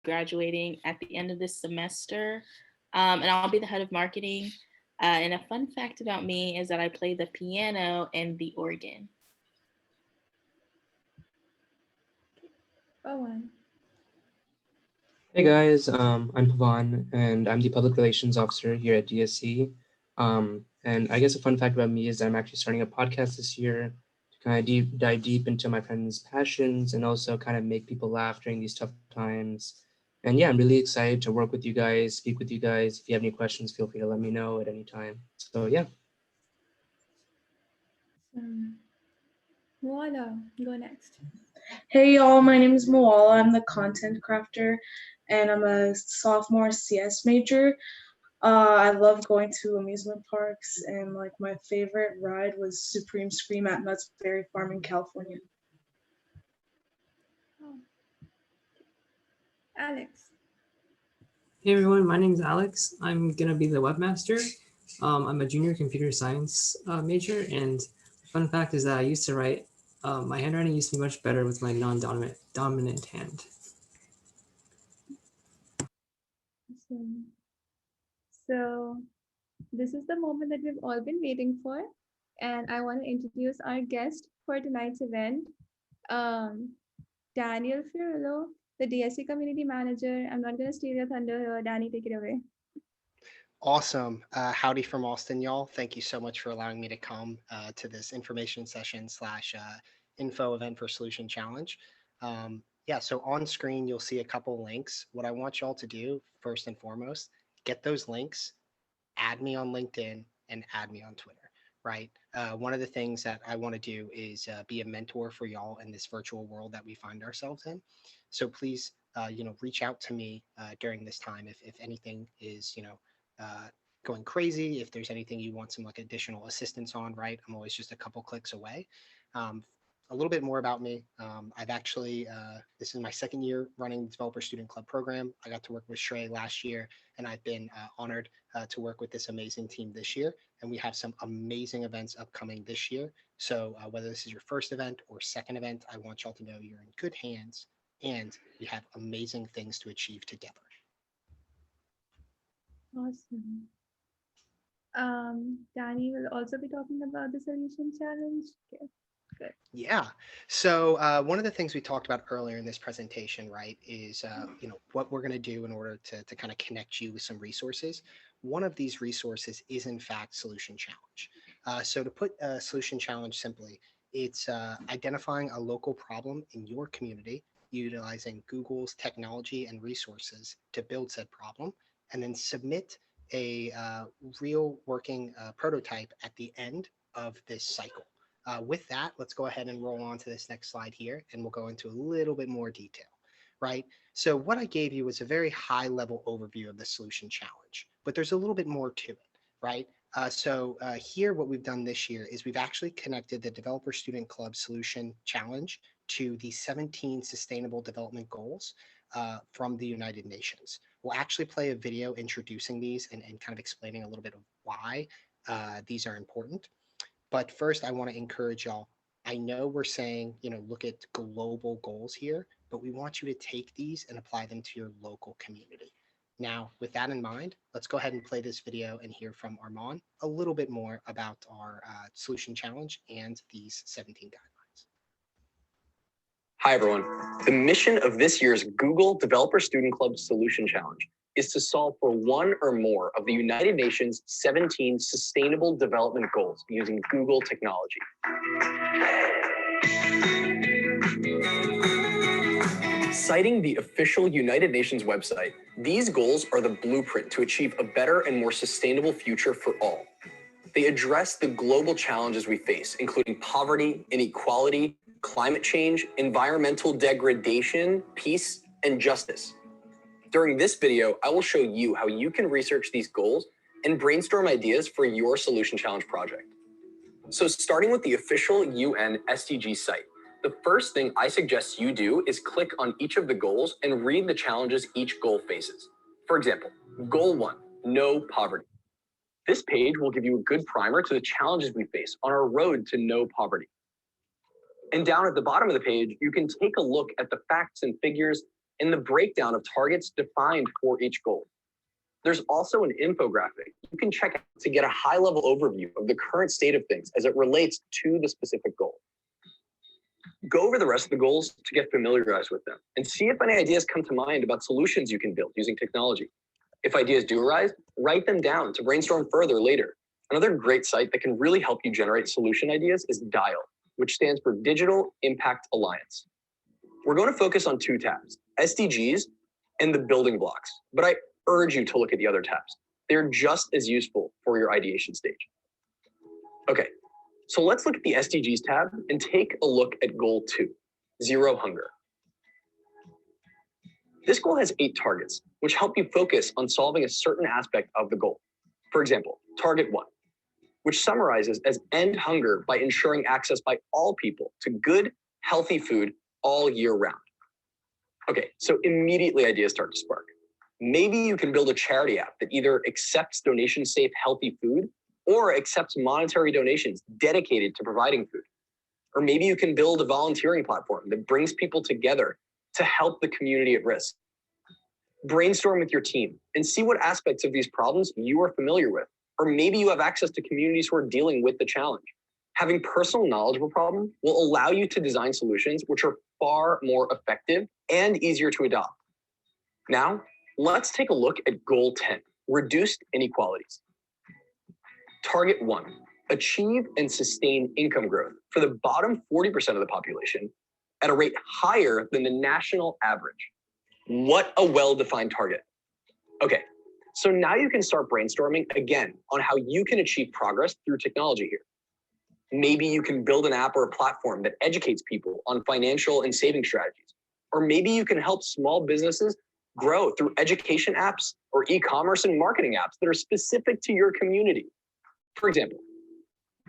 graduating at the end of this semester, and I'll be the head of marketing. And a fun fact about me is that I play the piano and the organ. Owen. Hey guys, I'm Pavan, and I'm the Public Relations Officer here at DSC. And I guess a fun fact about me is that I'm actually starting a podcast this year to kind of dive deep into my friends' passions and also kind of make people laugh during these tough times. And yeah, I'm really excited to work with you guys, speak with you guys. If you have any questions, feel free to let me know at any time. So yeah. Moala, go next. Hey y'all, my name is Moala. I'm the content crafter and I'm a sophomore CS major. I love going to amusement parks and like my favorite ride was Supreme Scream at Knott's Berry Farm in California. Oh. Alex. Hey everyone, my name is Alex. I'm gonna be the webmaster. I'm a junior computer science major, and fun fact is that I used to write. My handwriting used to be much better with my non-dominant hand. Awesome. So this is the moment that we've all been waiting for, and I want to introduce our guest for tonight's event, Daniel Fiorillo, the DSC Community Manager. I'm not going to steal your thunder here. Danny, take it away. Awesome. Howdy from Austin, y'all. Thank you so much for allowing me to come to this information session / info event for Solution Challenge. Yeah, so on screen, you'll see a couple links. What I want y'all to do, first and foremost, get those links, add me on LinkedIn, and add me on Twitter, right? One of the things that I want to do is be a mentor for y'all in this virtual world that we find ourselves in. So please, reach out to me during this time if anything is, going crazy, if there's anything you want some like additional assistance on, right? I'm always just a couple clicks away. A little bit more about me. I've actually, this is my second year running the Developer Student Club program. I got to work with Shrey last year, and I've been honored to work with this amazing team this year. And we have some amazing events upcoming this year. So whether this is your first event or second event, I want y'all to know you're in good hands and we have amazing things to achieve together. Awesome. Danny will also be talking about the solution challenge. Okay, good. Yeah. So one of the things we talked about earlier in this presentation, right, is what we're going to do in order to kind of connect you with some resources. One of these resources is in fact Solution Challenge. So to put Solution Challenge simply, it's identifying a local problem in your community, utilizing Google's technology and resources to build said problem, and then submit a real working prototype at the end of this cycle. With that, let's go ahead and roll on to this next slide here, and we'll go into a little bit more detail, right? So what I gave you was a very high level overview of the solution challenge, but there's a little bit more to it, right? Here, what we've done this year is we've actually connected the Developer Student Club Solution Challenge to the 17 Sustainable Development Goals from the United Nations. We'll actually play a video introducing these and kind of explaining a little bit of why these are important. But first, I want to encourage y'all. I know we're saying, look at global goals here, but we want you to take these and apply them to your local community. Now, with that in mind, let's go ahead and play this video and hear from Armand a little bit more about our solution challenge and these 17 guidelines. Hi, everyone. The mission of this year's Google Developer Student Club Solution Challenge is to solve for one or more of the United Nations 17 Sustainable Development Goals using Google technology. Citing the official United Nations website, these goals are the blueprint to achieve a better and more sustainable future for all. They address the global challenges we face, including poverty, inequality, climate change, environmental degradation, peace, and justice. During this video, I will show you how you can research these goals and brainstorm ideas for your solution challenge project. So starting with the official UN SDG site, the first thing I suggest you do is click on each of the goals and read the challenges each goal faces. For example, Goal 1, no poverty. This page will give you a good primer to the challenges we face on our road to no poverty. And down at the bottom of the page, you can take a look at the facts and figures and the breakdown of targets defined for each goal. There's also an infographic you can check out to get a high-level overview of the current state of things as it relates to the specific goal. Go over the rest of the goals to get familiarized with them and see if any ideas come to mind about solutions you can build using technology. If ideas do arise, write them down to brainstorm further later. Another great site that can really help you generate solution ideas is DIAL, which stands for Digital Impact Alliance. We're going to focus on 2 tabs, SDGs and the building blocks, but I urge you to look at the other tabs. They're just as useful for your ideation stage. Okay, so let's look at the SDGs tab and take a look at goal 2, Zero Hunger. This goal has 8 targets, which help you focus on solving a certain aspect of the goal. For example, target 1, which summarizes as end hunger by ensuring access by all people to good, healthy food all year round. Okay, so immediately ideas start to spark. Maybe you can build a charity app that either accepts donation-safe healthy food or accepts monetary donations dedicated to providing food. Or maybe you can build a volunteering platform that brings people together to help the community at risk. Brainstorm with your team and see what aspects of these problems you are familiar with. Or maybe you have access to communities who are dealing with the challenge. Having personal knowledge of a problem will allow you to design solutions which are far more effective and easier to adopt. Now, let's take a look at Goal 10, Reduced Inequalities. Target 1, achieve and sustain income growth for the bottom 40% of the population at a rate higher than the national average. What a well-defined target. Okay, so now you can start brainstorming again on how you can achieve progress through technology here. Maybe you can build an app or a platform that educates people on financial and saving strategies. Or maybe you can help small businesses grow through education apps or e-commerce and marketing apps that are specific to your community. For example,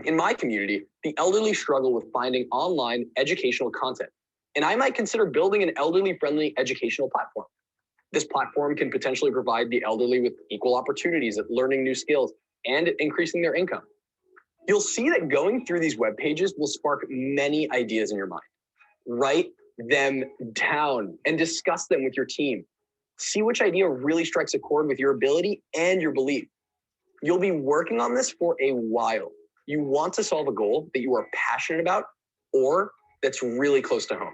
in my community, the elderly struggle with finding online educational content, and I might consider building an elderly-friendly educational platform. This platform can potentially provide the elderly with equal opportunities at learning new skills and at increasing their income. You'll see that going through these web pages will spark many ideas in your mind. Write them down and discuss them with your team. See which idea really strikes a chord with your ability and your belief. You'll be working on this for a while. You want to solve a goal that you are passionate about or that's really close to home.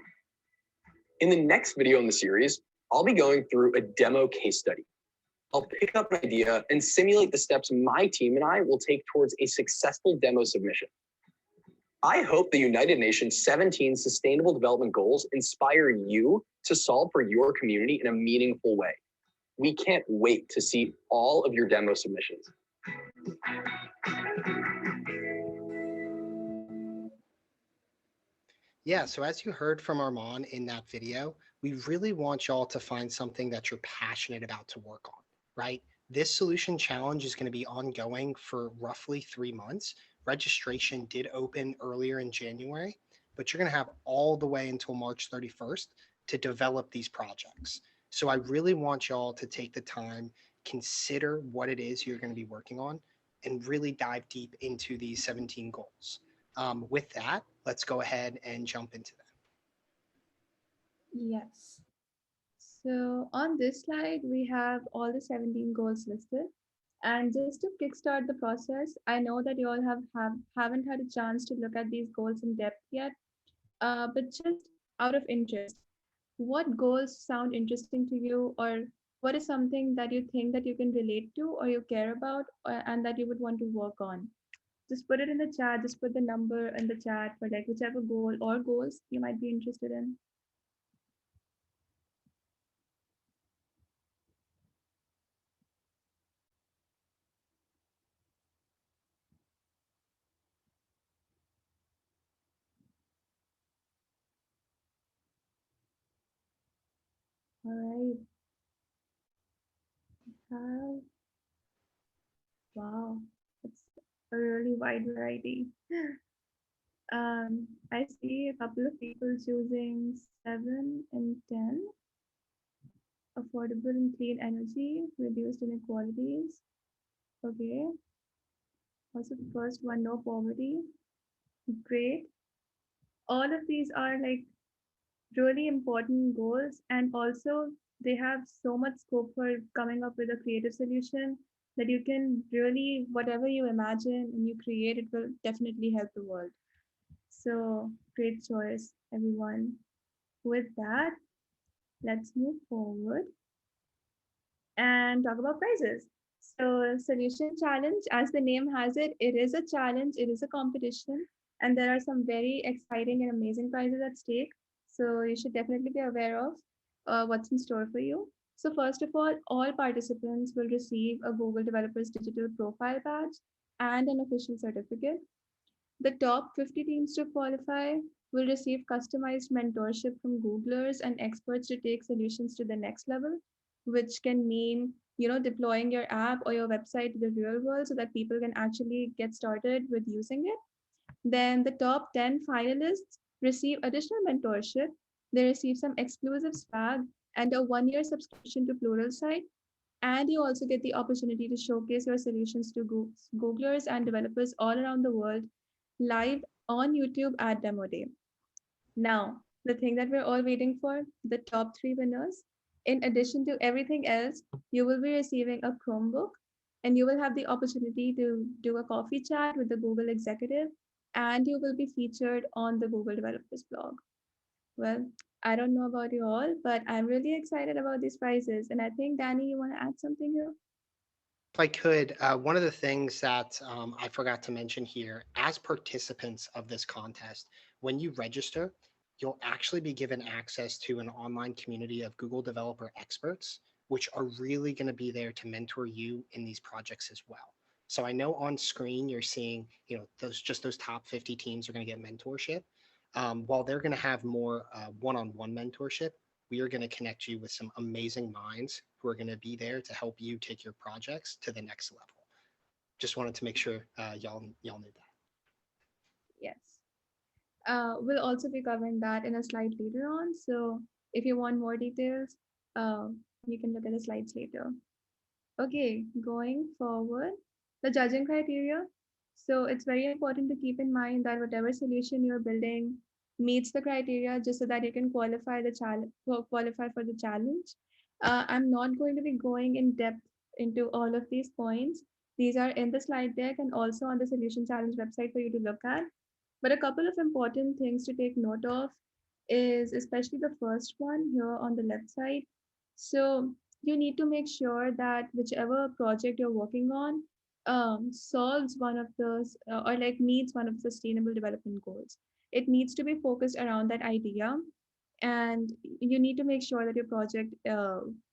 In the next video in the series, I'll be going through a demo case study. I'll pick up an idea and simulate the steps my team and I will take towards a successful demo submission. I hope the United Nations 17 Sustainable Development Goals inspire you to solve for your community in a meaningful way. We can't wait to see all of your demo submissions. Yeah, so as you heard from Armand in that video, we really want y'all to find something that you're passionate about to work on, right? This solution challenge is going to be ongoing for roughly 3 months. Registration did open earlier in January, but you're going to have all the way until March 31st to develop these projects. So I really want y'all to take the time, consider what it is you're going to be working on, and really dive deep into these 17 goals. With that, let's go ahead and jump into them. Yes. So on this slide, we have all the 17 goals listed. And just to kickstart the process, I know that you all haven't had a chance to look at these goals in depth yet, but just out of interest, what goals sound interesting to you, or what is something that you think that you can relate to or you care about and that you would want to work on? Just put it in the chat, just put the number in the chat for like whichever goal or goals you might be interested in. All right. Have, wow, it's a really wide variety. I see a couple of people choosing 7 and 10. Affordable and clean energy, reduced inequalities. Okay. Also the first one, no poverty. Great. All of these are like really important goals, and also they have so much scope for coming up with a creative solution that you can really, whatever you imagine and you create, it will definitely help the world. So great choice, everyone. With that, let's move forward and talk about prizes. So, solution challenge, as the name has it, it is a challenge, it is a competition, and there are some very exciting and amazing prizes at stake. So, you should definitely be aware of what's in store for you. So, first of all participants will receive a Google Developers Digital Profile Badge and an official certificate. The top 50 teams to qualify will receive customized mentorship from Googlers and experts to take solutions to the next level, which can mean, deploying your app or your website to the real world so that people can actually get started with using it. Then the top 10 finalists receive additional mentorship. They receive some exclusive swag and a 1 year subscription to Pluralsight. And you also get the opportunity to showcase your solutions to Googlers and developers all around the world live on YouTube at Demo Day. Now, the thing that we're all waiting for, the top three winners. In addition to everything else, you will be receiving a Chromebook and you will have the opportunity to do a coffee chat with the Google executive and you will be featured on the Google Developers blog. Well, I don't know about you all, but I'm really excited about these prizes. And I think, Danny, you want to add something here? If I could, one of the things that I forgot to mention here, as participants of this contest, when you register, you'll actually be given access to an online community of Google developer experts, which are really going to be there to mentor you in these projects as well. So I know on screen you're seeing, those top 50 teams are going to get mentorship. While they're going to have more one-on-one mentorship, we are going to connect you with some amazing minds who are going to be there to help you take your projects to the next level. Just wanted to make sure y'all knew that. Yes. We'll also be covering that in a slide later on. So if you want more details, you can look at the slides later. Okay, going forward, the judging criteria. So it's very important to keep in mind that whatever solution you're building meets the criteria just so that you can qualify for the challenge. I'm not going to be going in depth into all of these points. These are in the slide deck and also on the solution challenge website for you to look at. But a couple of important things to take note of is especially the first one here on the left side. So you need to make sure that whichever project you're working on solves one of those or like meets one of the sustainable development goals. It needs to be focused around that idea, and you need to make sure that your project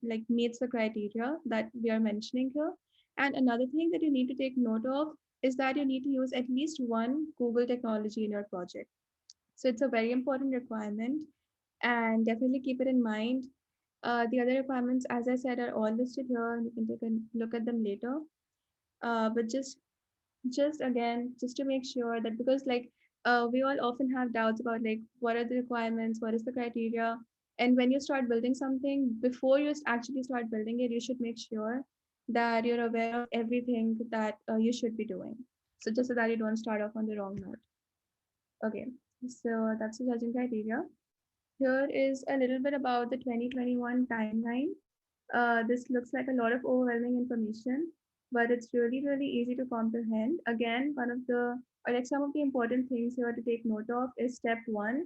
like meets the criteria that we are mentioning here. And another thing that you need to take note of is that you need to use at least one Google technology in your project. So it's a very important requirement, and definitely keep it in mind. The other requirements, as I said, are all listed here, and you can take a look at them later. But just again, just to make sure that, because like we all often have doubts about like what are the requirements, what is the criteria, and when you start building something, before you actually start building it, you should make sure that you're aware of everything that you should be doing. So just so that you don't start off on the wrong note. Okay, so that's the judging criteria. Here is a little bit about the 2021 timeline. This looks like a lot of overwhelming information, but it's really, really easy to comprehend. Again, one of the, or like some of the important things here to take note of is step one,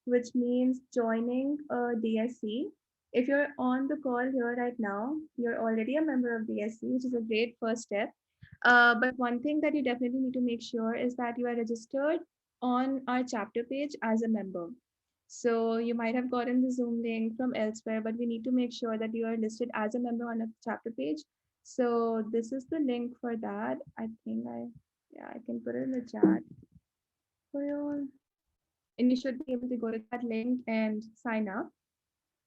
which means joining a DSC. If you're on the call here right now, you're already a member of DSC, which is a great first step. But one thing that you definitely need to make sure is that you are registered on our chapter page as a member. So you might have gotten the Zoom link from elsewhere, but we need to make sure that you are listed as a member on a chapter page. So this is the link for that. Yeah, I can put it in the chat for you all. And you should be able to go to that link and sign up.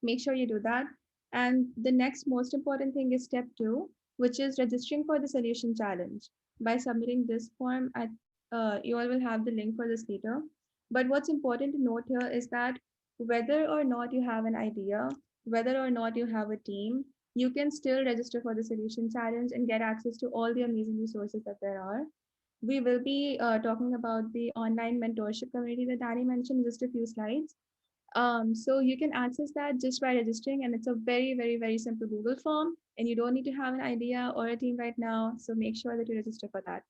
Make sure you do that. And the next most important thing is step two, which is registering for the solution challenge. By submitting this form, you all will have the link for this later. But what's important to note here is that whether or not you have an idea, whether or not you have a team, you can still register for the solution challenge and get access to all the amazing resources that there are. We will be talking about the online mentorship community that Danny mentioned in just a few slides. So you can access that just by registering, and it's a very, very, very simple Google form, and you don't need to have an idea or a team right now. So make sure that you register for that.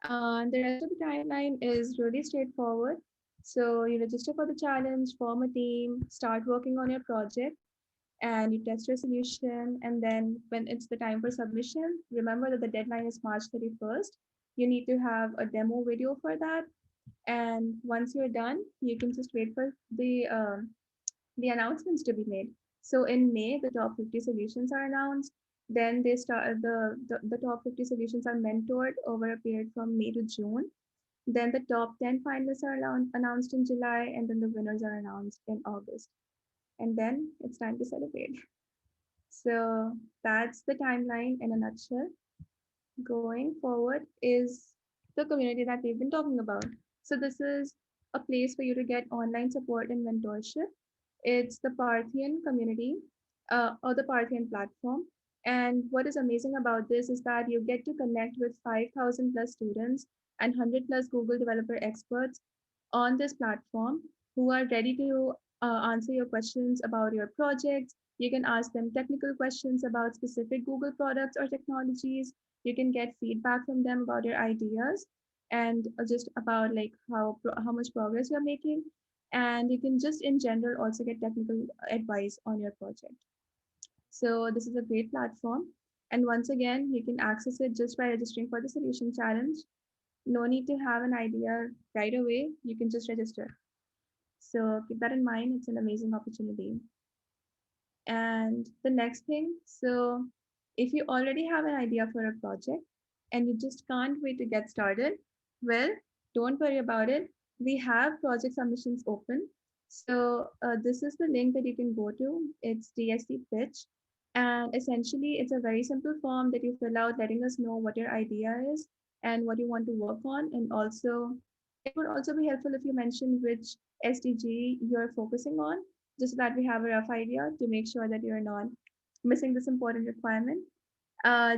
The rest of the timeline is really straightforward. So you register for the challenge, form a team, start working on your project, and you test your solution. And then when it's the time for submission, remember that the deadline is March 31st. You need to have a demo video for that. And once you're done, you can just wait for the announcements to be made. So in May, the top 50 solutions are announced. Then they start the top 50 solutions are mentored over a period from May to June. Then the top 10 finalists are announced in July, and then the winners are announced in August. And then it's time to celebrate. So that's the timeline in a nutshell. Going forward is the community that we've been talking about. So this is a place for you to get online support and mentorship. It's the Parthian community or the Parthian platform. And what is amazing about this is that you get to connect with 5,000 plus students and 100 plus Google developer experts on this platform who are ready to answer your questions about your projects. You can ask them technical questions about specific Google products or technologies. You can get feedback from them about your ideas and just about like how much progress you're making. And you can just in general also get technical advice on your project. So this is a great platform. And once again, you can access it just by registering for the solution challenge. No need to have an idea right away. You can just register. So keep that in mind. It's an amazing opportunity. And the next thing, so if you already have an idea for a project and you just can't wait to get started, well, don't worry about it. We have project submissions open. So this is the link that you can go to. It's DSC Pitch. And essentially, it's a very simple form that you fill out letting us know what your idea is and what you want to work on. And also, it would also be helpful if you mention which SDG you're focusing on just so that we have a rough idea to make sure that you're not missing this important requirement.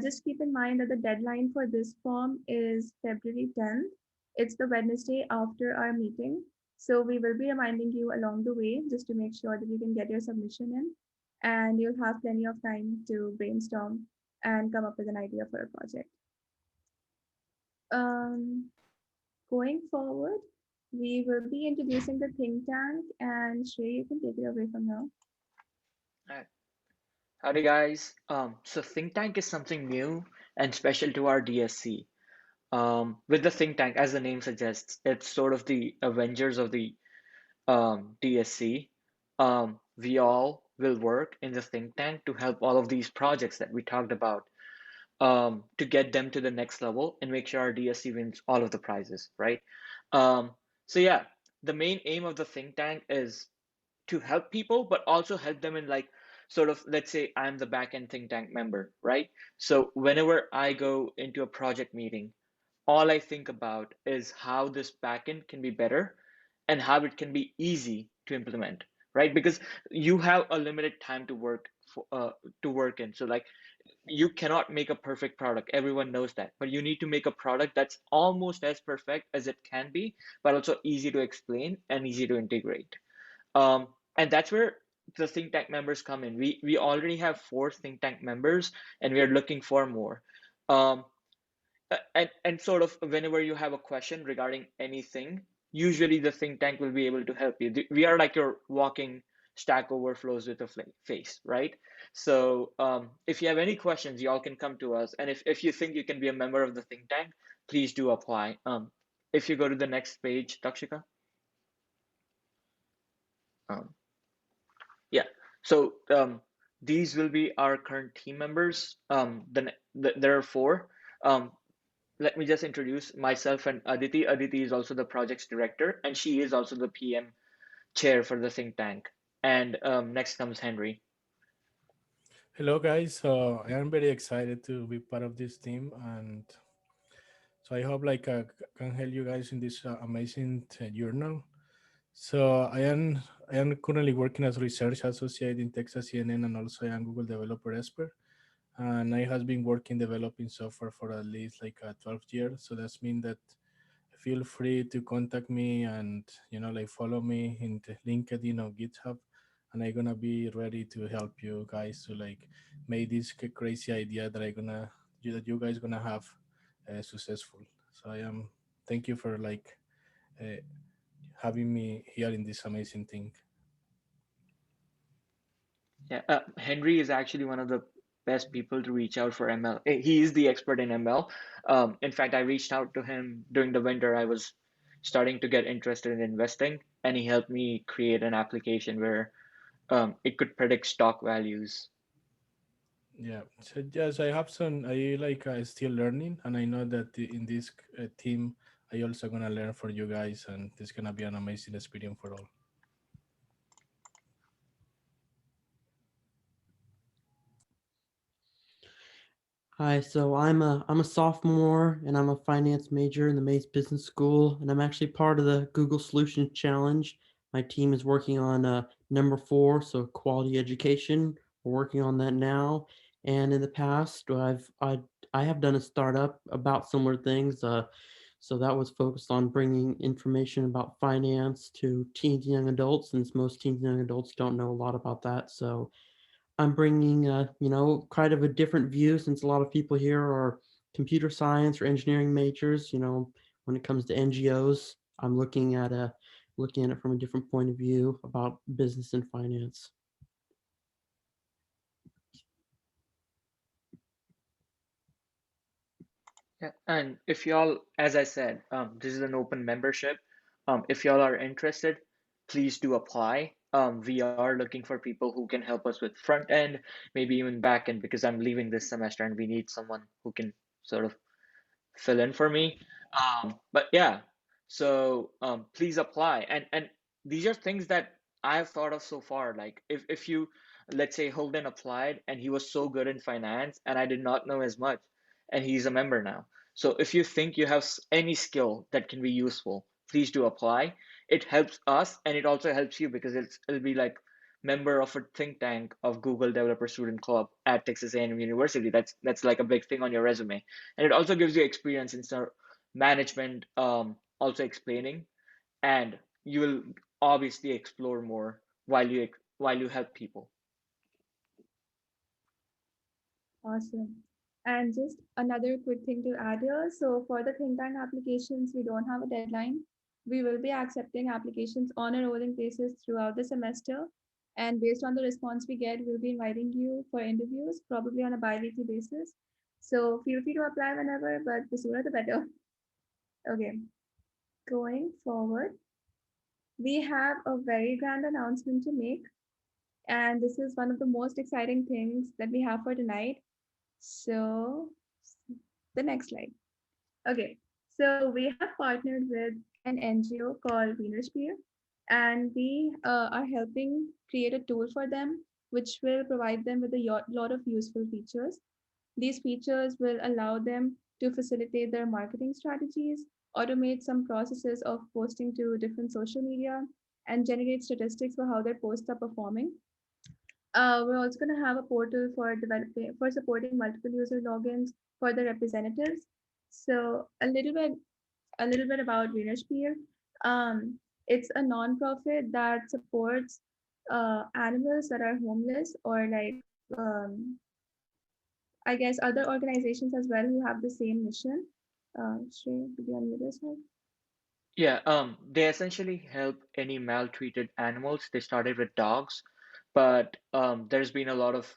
Just keep in mind that the deadline for this form is February 10th. It's the Wednesday after our meeting. So we will be reminding you along the way just to make sure that you can get your submission in and you'll have plenty of time to brainstorm and come up with an idea for a project. Um, Going forward, we will be introducing the think tank and Shrey, you can take it away from now. Alright. Howdy guys. So think tank is something new and special to our DSC. With the think tank, as the name suggests, it's sort of the Avengers of the DSC. We all will work in the think tank to help all of these projects that we talked about to get them to the next level and make sure our DSC wins all of the prizes, right? So yeah, the main aim of the think tank is to help people, but also help them in like sort of, let's say I'm the backend think tank member, right? So whenever I go into a project meeting, all I think about is how this backend can be better and how it can be easy to implement, right? Because you have a limited time to work to work in. So like you cannot make a perfect product. Everyone knows that, but you need to make a product that's almost as perfect as it can be, but also easy to explain and easy to integrate. And that's where the think tank members come in. We already have 4 think tank members, and we are looking for more. Um, and sort of whenever you have a question regarding anything, usually the think tank will be able to help you. We are like your walking Stack Overflows with a face, right? So if you have any questions, y'all can come to us. And if you think you can be a member of the think tank, please do apply. If you go to the next page, Takshika. Um, yeah, so these will be our current team members. There are 4. Um, let me just introduce myself and Aditi. Aditi is also the project's director, and she is also the PM chair for the think tank. And next comes Henry. Hello, guys. I am very excited to be part of this team, and so I hope can help you guys in this amazing journal. So I am currently working as research associate in Texas CNN, and also I am Google developer expert. And I has been working developing software for at least 12 years. So that's mean that feel free to contact me and like follow me in the LinkedIn or GitHub, and I'm gonna be ready to help you guys to like make this crazy idea that that you guys gonna have successful. So I am thank you for like uh, having me here in this amazing thing. Yeah, Henry is actually one of the best people to reach out for ML. He is the expert in ML. In fact, I reached out to him during the winter. I was starting to get interested in investing, and he helped me create an application where it could predict stock values. Yeah. So yes, I have some. I like still learning, and I know that in this team, I also gonna learn for you guys, and it's gonna be an amazing experience for all. Hi, so I'm a sophomore and I'm a finance major in the Mays Business School, and I'm actually part of the Google Solutions Challenge. My team is working on number 4, so quality education. We're working on that now, and in the past, I have done a startup about similar things. So that was focused on bringing information about finance to teens and young adults, since most teens and young adults don't know a lot about that. So I'm bringing, kind of a different view, since a lot of people here are computer science or engineering majors. When it comes to NGOs, I'm looking at it from a different point of view about business and finance. Yeah, and if y'all, as I said, this is an open membership. If y'all are interested, please do apply. We are looking for people who can help us with front end, maybe even back end, because I'm leaving this semester and we need someone who can sort of fill in for me. But yeah, so please apply. And these are things that I have thought of so far. Like if you, let's say Holden applied and he was so good in finance and I did not know as much, and he's a member now. So if you think you have any skill that can be useful, please do apply. It helps us and it also helps you because it'll be like member of a think tank of Google Developer Student Club at Texas A&M University. That's like a big thing on your resume, and it also gives you experience in sort of management, also explaining, and you will obviously explore more while you help people. Awesome. And just another quick thing to add here. So for the think tank applications, we don't have a deadline. We will be accepting applications on a rolling basis throughout the semester. And based on the response we get, we'll be inviting you for interviews, probably on a bi-weekly basis. So feel free to apply whenever, but the sooner the better. Okay, going forward, we have a very grand announcement to make. And this is one of the most exciting things that we have for tonight. So the next slide. Okay, so we have partnered with an NGO called Unisphere, and we are helping create a tool for them, which will provide them with a lot of useful features. These features will allow them to facilitate their marketing strategies, automate some processes of posting to different social media, and generate statistics for how their posts are performing. We're also going to have a portal for developing for supporting multiple user logins for the representatives. So a little bit about Unisphere. It's a nonprofit that supports animals that are homeless, or like I guess other organizations as well who have the same mission. Shrey, did you unmute yourself? Yeah, they essentially help any maltreated animals. They started with dogs, but there's been a lot of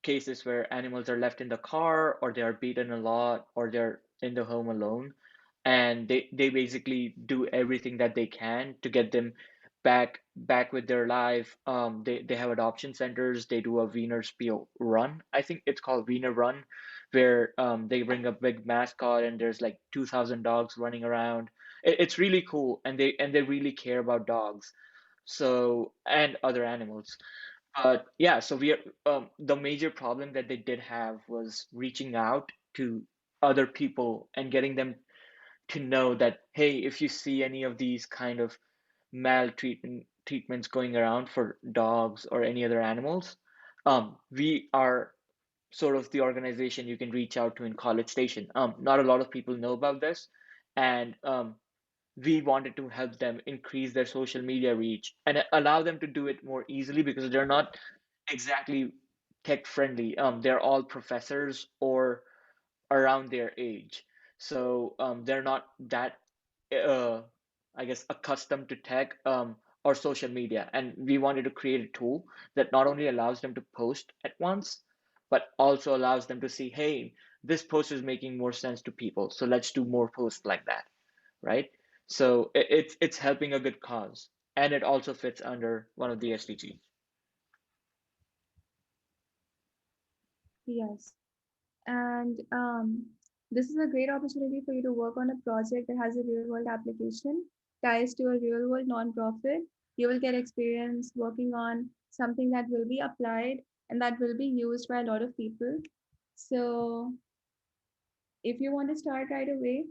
cases where animals are left in the car or they are beaten a lot or they're in the home alone, and they basically do everything that they can to get them back with their life. They have adoption centers. They do a Wiener Spiel run, I think it's called Wiener Run, where they bring a big mascot and there's like 2,000 dogs running around. It's really cool, and they really care about dogs, so, and other animals. But yeah, so we are, the major problem that they did have was reaching out to other people and getting them to know that, hey, if you see any of these kind of maltreatment treatments going around for dogs or any other animals, we are sort of the organization you can reach out to in College Station. Not a lot of people know about this, and we wanted to help them increase their social media reach and allow them to do it more easily because they're not exactly tech friendly. They're all professors or around their age. So they're not that, uh, I guess, accustomed to tech or social media. And we wanted to create a tool that not only allows them to post at once, but also allows them to see, hey, this post is making more sense to people. So let's do more posts like that, right? So it's helping a good cause. And it also fits under one of the SDGs. Yes. And this is a great opportunity for you to work on a project that has a real world application, ties to a real world nonprofit. You will get experience working on something that will be applied and that will be used by a lot of people. So, if you want to start right away,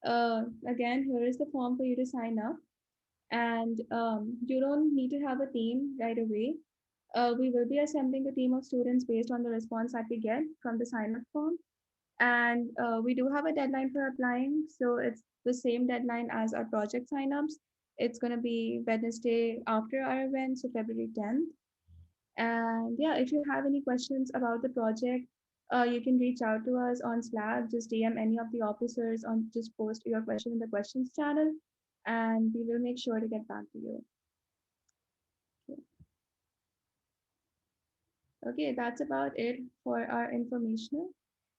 again, here is the form for you to sign up. And you don't need to have a team right away. We will be assembling a team of students based on the response that we get from the sign up form. And we do have a deadline for applying. So it's the same deadline as our project signups. It's going to be Wednesday after our event, so February 10th. And yeah, if you have any questions about the project, you can reach out to us on Slack, just DM any of the officers on just post your question in the questions channel, and we will make sure to get back to you. Okay, that's about it for our informational.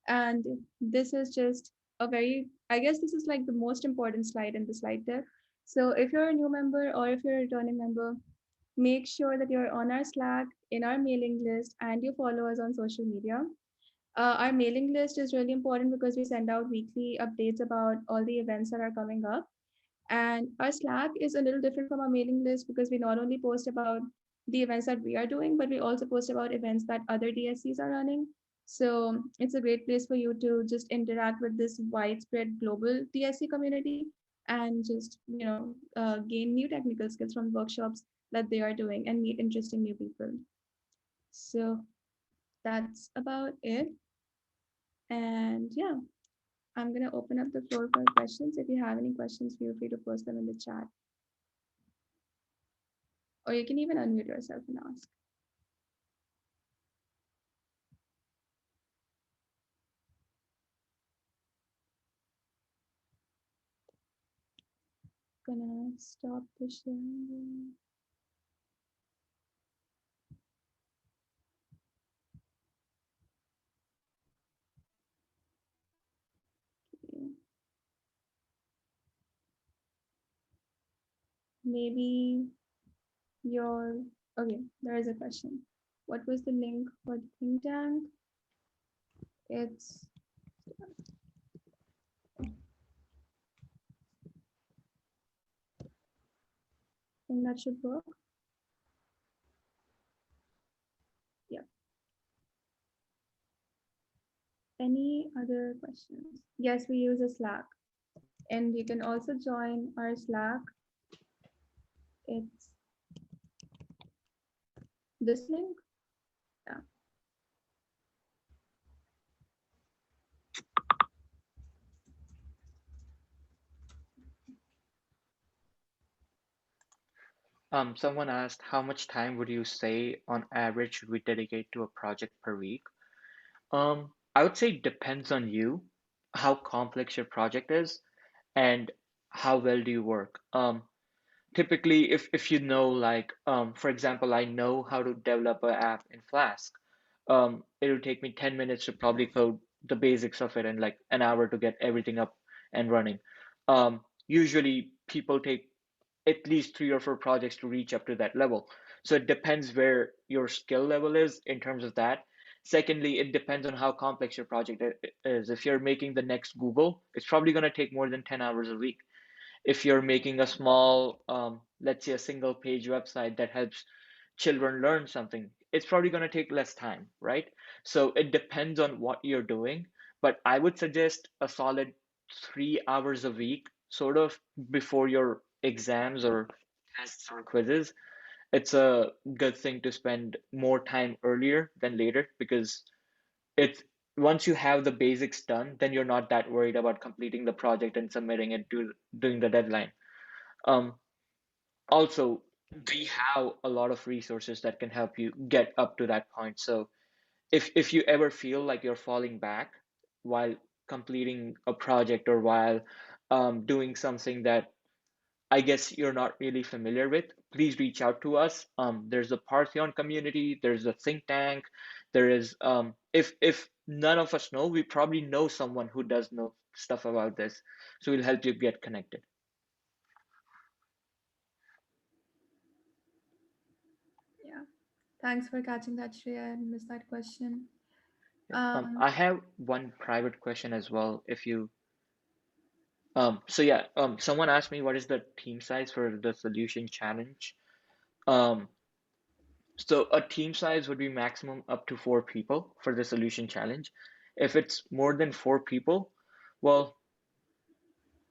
And this is just a very, I guess this is like the most important slide in the slide deck. So if you're a new member or if you're a returning member, make sure that you're on our Slack, in our mailing list, and you follow us on social media. Our mailing list is really important because we send out weekly updates about all the events that are coming up. And our Slack is a little different from our mailing list because we not only post about the events that we are doing, but we also post about events that other DSCs are running. So it's a great place for you to just interact with this widespread global DSC community and just, gain new technical skills from workshops that they are doing and meet interesting new people. So that's about it. And yeah, I'm going to open up the floor for questions. If you have any questions, feel free to post them in the chat. Or you can even unmute yourself and ask. Gonna stop the sharing. Okay. Maybe your, okay, there is a question. What was the link for the think tank? It's, I think that should work. Yeah. Any other questions? Yes, we use a Slack. And you can also join our Slack. It's this link. Yeah. Someone asked, how much time would you say on average should we dedicate to a project per week? I would say it depends on you, how complex your project is, and how well do you work. Typically, if you know, like, for example, I know how to develop an app in Flask. It'll take me 10 minutes to probably code the basics of it and like an hour to get everything up and running. Usually people take at least 3 or 4 projects to reach up to that level. So it depends where your skill level is in terms of that. Secondly, it depends on how complex your project is. If you're making the next Google, it's probably going to take more than 10 hours a week. If you're making a small, let's say a single page website that helps children learn something, it's probably going to take less time, right? So it depends on what you're doing. But I would suggest a solid 3 hours a week, sort of before your exams or tests or quizzes. It's a good thing to spend more time earlier than later because it's once you have the basics done, then you're not that worried about completing the project and submitting it to doing the deadline. Um, Also, we have a lot of resources that can help you get up to that point. So if you ever feel like you're falling back while completing a project or while doing something that I guess you're not really familiar with, please reach out to us. There's a Partheon community, there's a think tank, there is if none of us know, we probably know someone who does know stuff about this. So we'll help you get connected. Yeah. Thanks for catching that, Shreya. I missed that question. I have one private question as well. If you so yeah, someone asked me what is the team size for the solution challenge. Um, so a team size would be maximum up to 4 people for the solution challenge. If it's more than 4 people, well,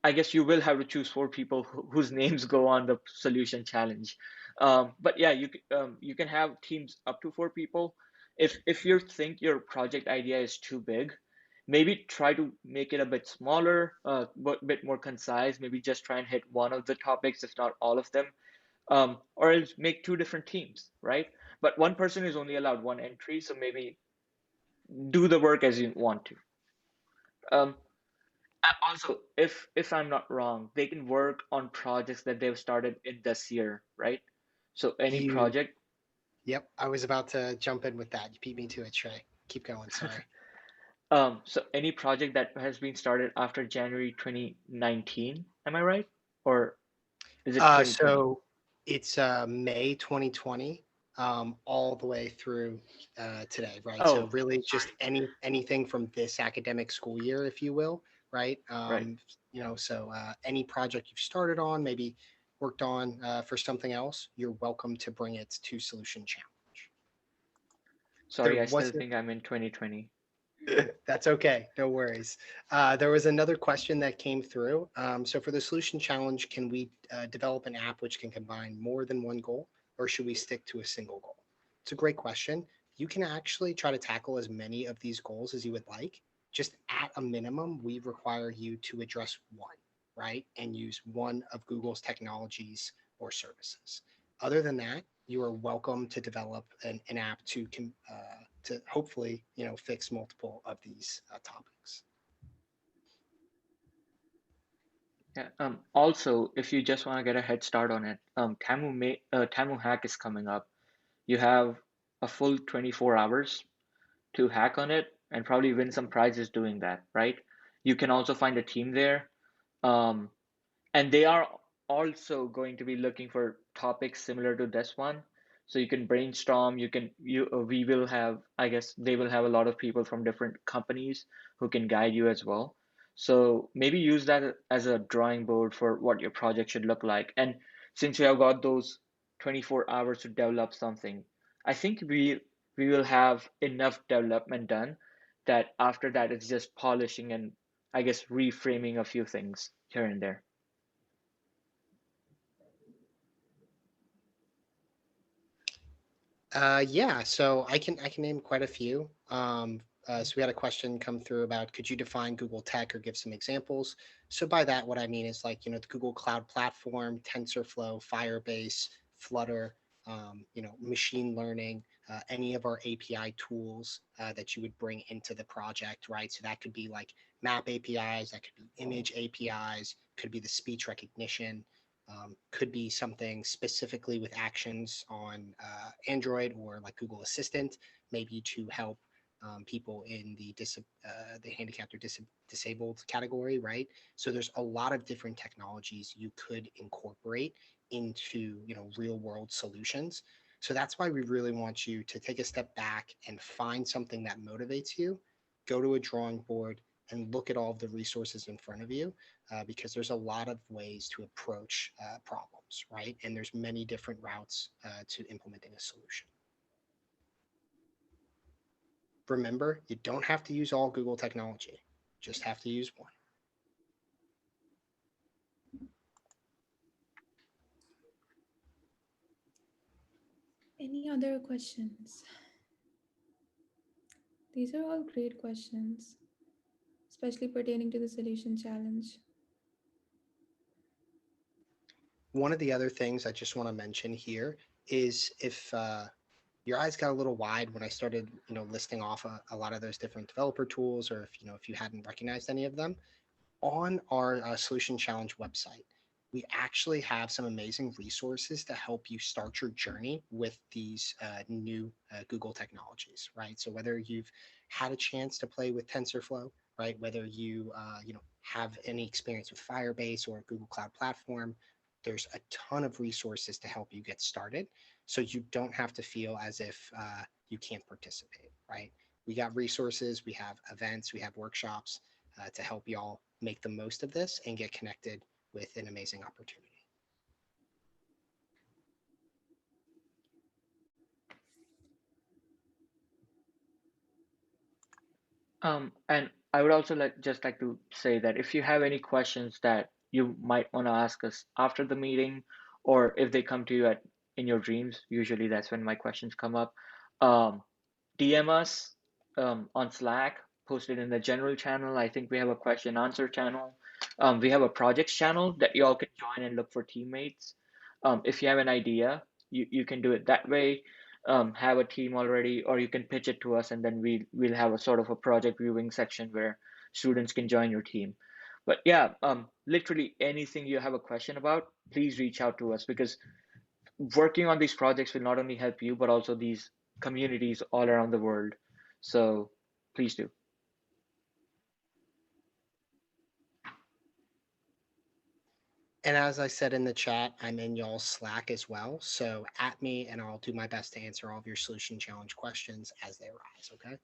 I guess you will have to choose 4 people whose names go on the solution challenge. But yeah, you can have teams up to 4 people. If you think your project idea is too big, maybe try to make it a bit smaller, but bit more concise. Maybe just try and hit one of the topics, if not all of them, or else make 2 different teams, right? But one person is only allowed one entry, so maybe do the work as you want to. Um, Also, if I'm not wrong, they can work on projects that they've started in this year, right? So any You, project, yep, I was about to jump in with that. You beat me to it, Trey. Keep going. Sorry. so any project that has been started after January 2019, am I right? Or is it 2020? So it's May 2020, all the way through today, right? So Oh, really just sorry. anything from this academic school year, if you will, right? Right. So any project you've started on, maybe worked on for something else, you're welcome to bring it to Solution Challenge. There Sorry, I still wasn't think I'm in 2020. That's okay. No worries. There was another question that came through. So for the solution challenge, can we develop an app which can combine more than one goal, or should we stick to a single goal? It's a great question. You can actually try to tackle as many of these goals as you would like. Just at a minimum, we require you to address one, right? And use one of Google's technologies or services. Other than that, you are welcome to develop an app to hopefully fix multiple of these topics. Yeah. Also, if you just want to get a head start on it, Tamu Hack is coming up. You have a full 24 hours to hack on it and probably win some prizes doing that, right? You can also find a team there. Um, and they are also going to be looking for topics similar to this one. So you can brainstorm, we will have, I guess they will have a lot of people from different companies who can guide you as well. So maybe use that as a drawing board for what your project should look like. And since you have got those 24 hours to develop something, I think we will have enough development done that after that it's just polishing and I guess reframing a few things here and there. Yeah, so I can name quite a few. So we had a question come through about could you define Google Tech or give some examples? So by that, what I mean is like the Google Cloud Platform, TensorFlow, Firebase, Flutter, machine learning, any of our API tools that you would bring into the project, right? So that could be like map APIs, that could be image APIs, could be the speech recognition, could be something specifically with actions on Android or like Google Assistant, maybe to help people in the handicapped or disabled category, right? So there's a lot of different technologies you could incorporate into real world solutions. So that's why we really want you to take a step back and find something that motivates you, go to a drawing board and look at all of the resources in front of you, because there's a lot of ways to approach problems, right? And there's many different routes to implementing a solution. Remember, you don't have to use all Google technology, just have to use one. Any other questions? These are all great questions, especially pertaining to the solution challenge. One of the other things I just want to mention here is if your eyes got a little wide when I started, listing off a lot of those different developer tools, or if you hadn't recognized any of them, on our Solution Challenge website, we actually have some amazing resources to help you start your journey with these new Google technologies, right? So whether you've had a chance to play with TensorFlow, right? Whether you have any experience with Firebase or a Google Cloud Platform, there's a ton of resources to help you get started, so you don't have to feel as if you can't participate, right? We got resources, we have events, we have workshops to help y'all make the most of this and get connected with an amazing opportunity. And I would also just like to say that if you have any questions that you might want to ask us after the meeting, or if they come to you in your dreams, usually that's when my questions come up. DM us on Slack, post it in the general channel. I think we have a question answer channel. We have a projects channel that you all can join and look for teammates. If you have an idea, you can do it that way. Have a team already, or you can pitch it to us, and then we'll have a sort of a project viewing section where students can join your team. But yeah, literally anything you have a question about, please reach out to us, because working on these projects will not only help you, but also these communities all around the world. So please do. And as I said in the chat, I'm in y'all's Slack as well. So at me, and I'll do my best to answer all of your Solution Challenge questions as they arise, okay?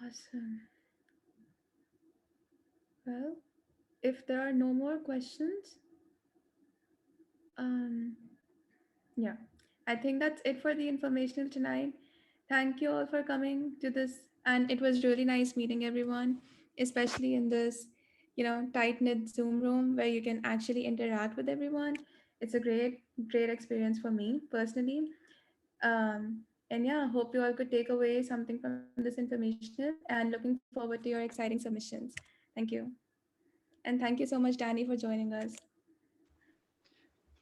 Awesome. Well, if there are no more questions, yeah, I think that's it for the informational tonight. Thank you all for coming to this, and it was really nice meeting everyone, especially in this, tight-knit Zoom room where you can actually interact with everyone. It's a great experience for me personally. And yeah, hope you all could take away something from this informational, and looking forward to your exciting submissions. Thank you. And thank you so much, Danny, for joining us.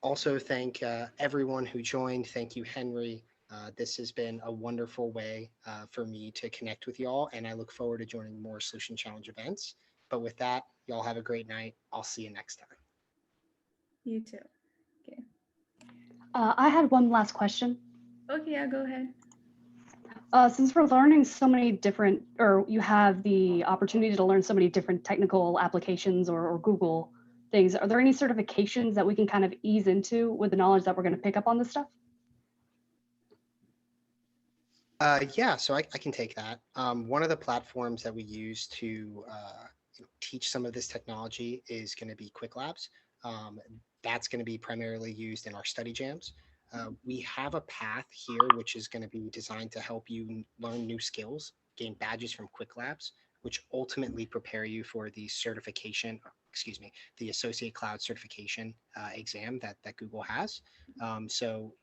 Also, thank everyone who joined. Thank you, Henry. This has been a wonderful way for me to connect with y'all, and I look forward to joining more Solution Challenge events. But with that, y'all have a great night. I'll see you next time. You too. Okay. I had one last question. Okay, yeah, go ahead. Since we're learning so many different, or you have the opportunity to learn so many different technical applications or Google things, are there any certifications that we can kind of ease into with the knowledge that we're going to pick up on this stuff? Yeah, so I can take that. One of the platforms that we use to teach some of this technology is going to be Quick Labs. That's going to be primarily used in our study jams. We have a path here which is going to be designed to help you learn new skills, gain badges from Quick Labs, which ultimately prepare you for the certification, the Associate Cloud Certification exam that Google has. So,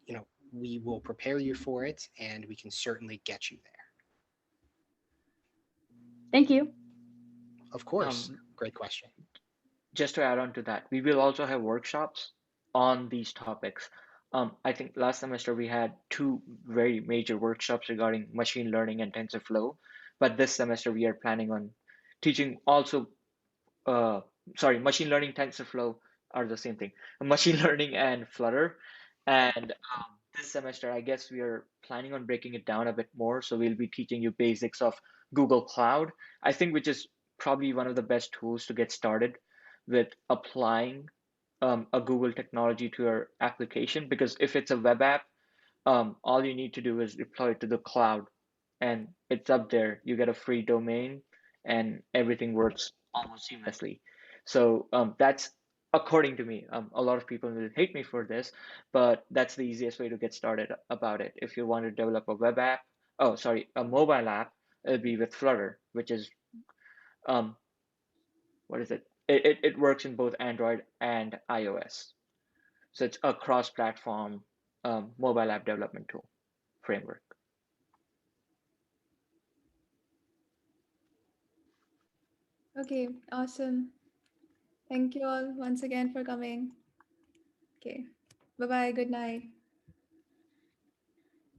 we will prepare you for it, and we can certainly get you there. Thank you. Of course. Great question. Just to add on to that, we will also have workshops on these topics. I think last semester we had 2 very major workshops regarding machine learning and TensorFlow, but this semester we are planning on teaching also, machine learning, TensorFlow are the same thing, machine learning and Flutter. And this semester, I guess we are planning on breaking it down a bit more. So we'll be teaching you basics of Google Cloud, I think, which is probably one of the best tools to get started with applying a Google technology to your application. Because if it's a web app, all you need to do is deploy it to the cloud, and it's up there. You get a free domain, and everything works almost seamlessly. So that's, according to me, a lot of people will hate me for this, but that's the easiest way to get started about it. If you want to develop a web app, a mobile app, it'll be with Flutter, which is, what is it? It works in both Android and iOS. So it's a cross-platform mobile app development tool framework. Okay, awesome. Thank you all once again for coming. Okay. Bye bye. Good night.